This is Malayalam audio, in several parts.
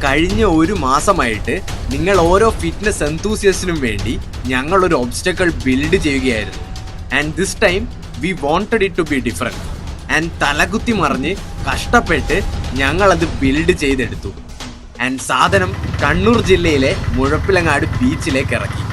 കഴിഞ്ഞ ഒരു മാസമായിട്ട് നിങ്ങൾ ഓരോ ഫിറ്റ്നസ് എന്തൂസിയസ്റ്റിനും വേണ്ടി ഞങ്ങളൊരു ഒബ്സ്റ്റക്കിൾ ബിൽഡ് ചെയ്യുകയായിരുന്നു. And this time we wanted it to be different. And തലകുത്തി മറിഞ്ഞ് കഷ്ടപ്പെട്ട് ഞങ്ങളത് ബിൽഡ് ചെയ്തെടുത്തു. ആൻഡ് സാധനം കണ്ണൂർ ജില്ലയിലെ മുഴപ്പിലങ്ങാട് ബീച്ചിലേക്ക് ഇറക്കി.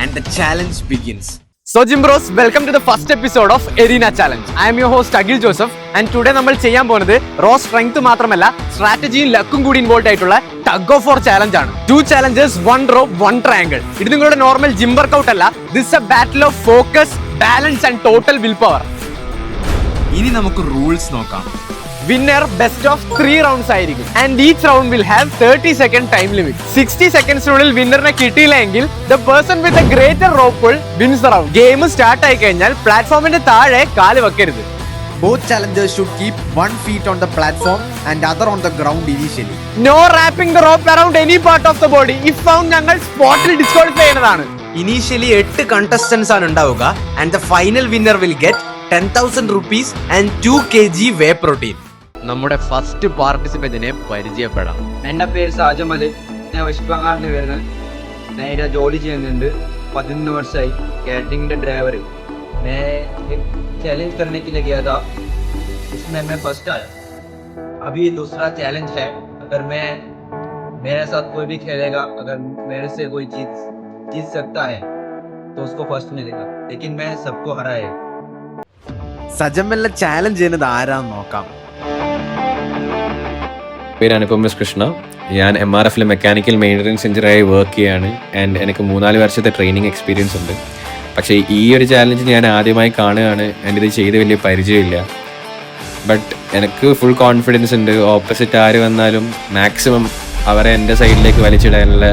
And the challenge begins. So Gym Bros, welcome to the first episode of Arena Challenge. I am your host Agil Joseph and today നമ്മൾ ചെയ്യാൻ പോകുന്നത് raw strength മാത്രമല്ല സ്ട്രാറ്റജിയും ലക്കും കൂടി ഇൻവോൾവ് ആയിട്ടുള്ള ടഗ് ഓഫ് വാർ ചാലഞ്ച് ആണ്. 2 challenges, 1 rope, 1 triangle. ഇത് നിങ്ങളുടെ നോർമൽ ജിം വർക്കൗട്ട് അല്ല. This is a battle of focus, balance and total willpower. ഇനി നമുക്ക് റൂൾസ് നോക്കാം. വിന്നർ ബെസ്റ്റ് ഓഫ് 3 റൗണ്ട്സ് ആയിരിക്കും and each round will have 30 second time limit. 60 സെക്കൻഡ്സിനുള്ളിൽ വിന്നറിനെ കിട്ടിയില്ലെങ്കിൽ the person with the greater rope will wins the round. Game start ആയി കഴിഞ്ഞാൽ പ്ലാറ്റ്ഫോമിന്റെ താഴെ കാല് വെക്കരുത്. Both challengers should keep 1 foot on the platform and other on the ground initially. No wrapping the rope around any part of the body. If found, ഞങ്ങൾ സ്പോട്ടിൽ ഡിസ്ക്വാളിഫൈ ചെയ്യുന്നതാണ്. ഇനീഷ്യലി 8 contestants ആണ് ഉണ്ടാവുക and the final winner will get 10,000 rupees and 2 kg whey protein. നമ്മുടെ ഫസ്റ്റ് പാർട്ടിസിപ്പന്റിനെ പരിചയപ്പെടാം. എൻ്റെ പേര് സാജമൽ. ഞാൻ വെസ്റ്റ് ബംഗാളിൽ വരുന്നത്. ഞാൻ ഇവിടെ ജോലി ചെയ്യുന്നുണ്ട്. 11 വർഷമായി कैटरिंग ड्राइवर. मैं चैलेंज करने के लिए गया था, इसमें मैं फर्स्ट आया. अभी दूसरा चैलेंज है. अगर मैं मेरे साथ कोई भी खेलेगा, अगर मेरे से कोई जीत सकता है तो उसको फर्स्ट मिलेगा, लेकिन मैं सबको हराया. സജമലിനെ ചാലഞ്ച് ചെയ്യുന്നത് ആരാന്ന് നോക്കാം. പേര് അനുപം എസ് കൃഷ്ണ. ഞാൻ MRF മെക്കാനിക്കൽ മെയിൻ്റനൻസ് എഞ്ചിനീയറായി വർക്ക് ചെയ്യാണ് ആൻഡ് എനിക്ക് 4 വർഷത്തെ ട്രെയിനിങ് എക്സ്പീരിയൻസ് ഉണ്ട്. പക്ഷേ ഈ ഒരു ചാലഞ്ച് ഞാൻ ആദ്യമായി കാണുകയാണ് ആൻഡ് ഇത് ചെയ്ത് വലിയ പരിചയമില്ല. ബട്ട് എനിക്ക് ഫുൾ കോൺഫിഡൻസ് ഉണ്ട്. ഓപ്പോസിറ്റ് ആര് വന്നാലും മാക്സിമം അവരെ എൻ്റെ സൈഡിലേക്ക് വലിച്ചിടാനുള്ള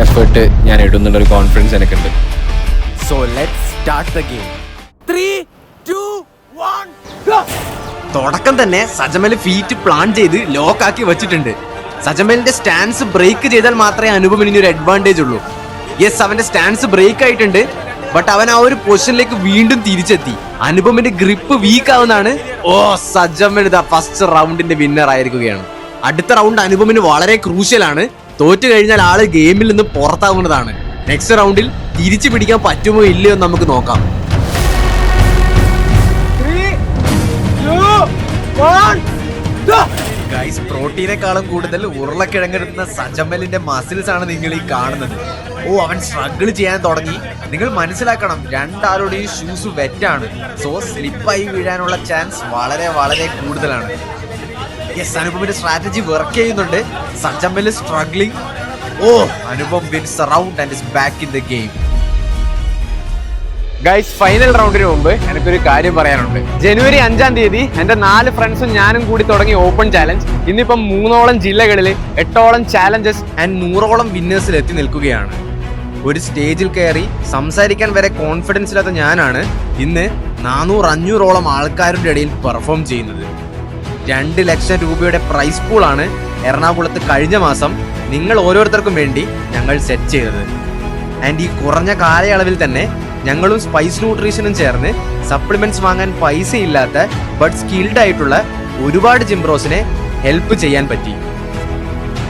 എഫേർട്ട് ഞാൻ ഇടുന്നുള്ളൊരു കോൺഫിഡൻസ് എനിക്കുണ്ട്. So let's start the game. 3 2 1 go. തുടക്കം തന്നെ സജമൽ ഫീറ്റ് പ്ലാൻ ചെയ്ത് ലോക്ക് ആക്കി വെച്ചിട്ടുണ്ട്. സജമലിന്റെ സ്റ്റാൻസ് ബ്രേക്ക് ചെയ്താൽ മാത്രമേ അനുപമിന് ഒരു അഡ്വാൻറ്റേജ് ഉള്ളൂ. യെസ്, അവന്റെ സ്റ്റാൻസ് ബ്രേക്ക് ആയിട്ടുണ്ട്. ബട്ട് അവൻ ആ ഒരു പൊസിഷനിലേക്ക് വീണ്ടും തിരിച്ചെത്തി. അനുപമിന്റെ ഗ്രിപ്പ് വീക്ക് ആവുന്നതാണ്. ഓ, സജമൽ ഇതാ ഫസ്റ്റ് റൗണ്ടിന്റെ വിന്നർ ആയിരിക്കുകയാണ്. അടുത്ത റൗണ്ട് അനുപമിന് വളരെ ക്രൂഷ്യലാണ്. തോറ്റു കഴിഞ്ഞാൽ ആള് ഗെയിമിൽ നിന്ന് പുറത്താവുന്നതാണ്. നെക്സ്റ്റ് റൗണ്ടിൽ തിരിച്ചു പിടിക്കാൻ പറ്റുമോ ഇല്ലയോ എന്ന് നമുക്ക് നോക്കാം. ഗൈസ്, പ്രോട്ടീനേക്കാളും കൂടുതൽ ഉരുളക്കിഴങ്ങെടുക്കുന്ന സജമലിന്റെ മസിൽസ് ആണ് നിങ്ങൾ ഈ കാണുന്നത്. ഓ, അവൻ സ്ട്രഗിൾ ചെയ്യാൻ തുടങ്ങി. നിങ്ങൾ മനസ്സിലാക്കണം, രണ്ടാളുടെയും ഷൂസ് വെറ്റാണ്. സോ സ്ലിപ്പായി വീഴാനുള്ള ചാൻസ് വളരെ വളരെ കൂടുതലാണ്. യെസ്, അനുപമിന്റെ സ്ട്രാറ്റജി വർക്ക് ചെയ്യുന്നുണ്ട്. Sajamal struggling. Oh, Anupam wins round and is back in the game. Guys, final റൗണ്ടിന് മുമ്പ് എനിക്കൊരു കാര്യം പറയാനുണ്ട്. ജനുവരി 5-ാം തീയതി എൻ്റെ 4 ഫ്രണ്ട്സും ഞാനും കൂടി തുടങ്ങിയ ഓപ്പൺ ചാലഞ്ച് ഇന്നിപ്പം 3ഓളം ജില്ലകളിൽ 8ഓളം ചാലഞ്ചസ് ആൻഡ് 100ഓളം വിന്നേഴ്സിൽ എത്തി നിൽക്കുകയാണ്. ഒരു സ്റ്റേജിൽ കയറി സംസാരിക്കാൻ വരെ കോൺഫിഡൻസ് ഇല്ലാത്ത ഞാനാണ് ഇന്ന് 400-500ഓളം ആൾക്കാരുടെ ഇടയിൽ പെർഫോം ചെയ്യുന്നത്. 2 ലക്ഷം രൂപയുടെ പ്രൈസ് പൂളാണ് എറണാകുളത്ത് കഴിഞ്ഞ മാസം നിങ്ങൾ ഓരോരുത്തർക്കും വേണ്ടി ഞങ്ങൾ സെറ്റ് ചെയ്തത്. ആൻഡ് ഈ കുറഞ്ഞ കാലയളവിൽ തന്നെ ഞങ്ങളും സ്പൈസ് ന്യൂട്രീഷനും ചേർന്ന് സപ്ലിമെന്റ്സ് വാങ്ങാൻ പൈസ ഇല്ലാത്ത ബട്ട് സ്കിൽഡ് ആയിട്ടുള്ള ഒരുപാട് ജിംബ്രോസിനെ ഹെൽപ്പ് ചെയ്യാൻ പറ്റി.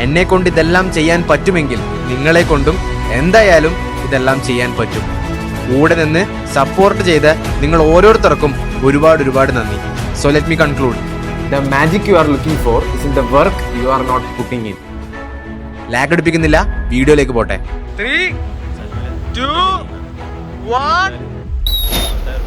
എന്നെ കൊണ്ട് ഇതെല്ലാം ചെയ്യാൻ പറ്റുമെങ്കിൽ നിങ്ങളെ കൊണ്ടും എന്തായാലും ഇതെല്ലാം ചെയ്യാൻ പറ്റും. കൂടെ നിന്ന് സപ്പോർട്ട് ചെയ്ത നിങ്ങൾ ഓരോരുത്തർക്കും ഒരുപാട് നന്ദി. So let me conclude. The magic you are looking for is in the work you are not putting in. Lag അടിപ്പിക്കുന്നില്ല, വീഡിയോയിലേക്ക് പോട്ടെ. 3 2 1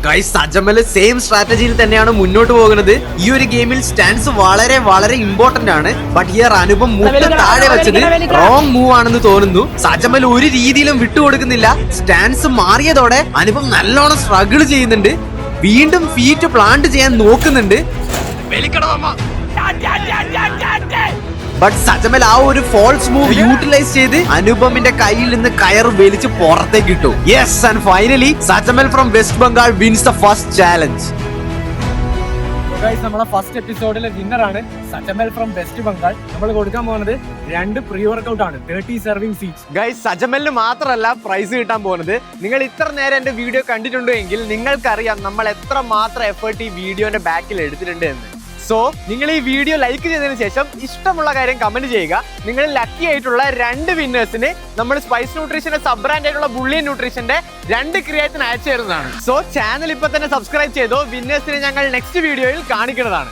ഗൈസ്, സജമൽ സെയിം സ്ട്രാറ്റജിയിൽ തന്നെയാണ് മുന്നോട്ട് പോകുന്നത്. ഈ ഒരു ഗെയിമിൽ സ്റ്റാൻസ് വളരെ വളരെ ഇമ്പോർട്ടന്റ് ആണ്. ബട്ട് ഹിയർ അനുപം മുട്ട് താഴെ വെച്ചത് റോങ് മൂവ് ആണെന്ന് തോന്നുന്നു. സജമൽ ഒരു രീതിയിലും വിട്ടുകൊടുക്കുന്നില്ല. സ്റ്റാൻസ് മാറിയതോടെ അനുപം നല്ലോണം സ്ട്രഗിൾ ചെയ്യുന്നുണ്ട്. വീണ്ടും ഫീറ്റ് പ്ലാന്റ് ചെയ്യാൻ നോക്കുന്നുണ്ട്. ബട്ട് സജമൽ ആ ഒരു ഫോൾസ് മൂവ് യൂട്ടിലൈസ് ചെയ്ത് അനുപമിന്റെ കയ്യിൽ നിന്ന് കയർ വലിച്ച് പുറത്തേക്ക് ഇട്ടു. Yes, and finally Sajamal from West Bengal wins the first challenge. നമ്മളെ ഫസ്റ്റ് എപ്പിസോഡിലെ വിന്നറാണ് സജമൽ ഫ്രം വെസ്റ്റ് ബംഗാൾ. നമ്മൾ കൊടുക്കാൻ പോകുന്നത് 2 പ്രീ വർക്കൗട്ട് ആണ്, 30 സർവിംഗ് സീറ്റ്സ്. ഗൈസ്, സജമലിന് മാത്രമല്ല പ്രൈസ് കിട്ടാൻ പോകുന്നത്. നിങ്ങൾ ഇത്ര നേരം എന്റെ വീഡിയോ കണ്ടിട്ടുണ്ടോ എങ്കിൽ നിങ്ങൾക്കറിയാം നമ്മൾ എത്ര മാത്രം എഫേർട്ട് ഈ വീഡിയോന്റെ ബാക്കിൽ എടുത്തിട്ടുണ്ട് എന്ന്. സോ നിങ്ങൾ ഈ വീഡിയോ ലൈക്ക് ചെയ്തതിനു ശേഷം ഇഷ്ടമുള്ള കാര്യം കമന്റ് ചെയ്യുക. നിങ്ങൾ ലക്കി ആയിട്ടുള്ള 2 വിന്നേഴ്സിന് നമ്മൾ സ്പൈസ് ന്യൂട്രീഷന്റെ സബ് ബ്രാൻഡ് ആയിട്ടുള്ള ബുള്ളിയൻ ന്യൂട്രീഷന്റെ 2 ക്രിയേറ്റിന് അയച്ചു തരുന്നതാണ്. സോ ചാനൽ ഇപ്പൊ തന്നെ സബ്സ്ക്രൈബ് ചെയ്തോ. വിന്നേഴ്സിനെ ഞങ്ങൾ നെക്സ്റ്റ് വീഡിയോയിൽ കാണിക്കുന്നതാണ്.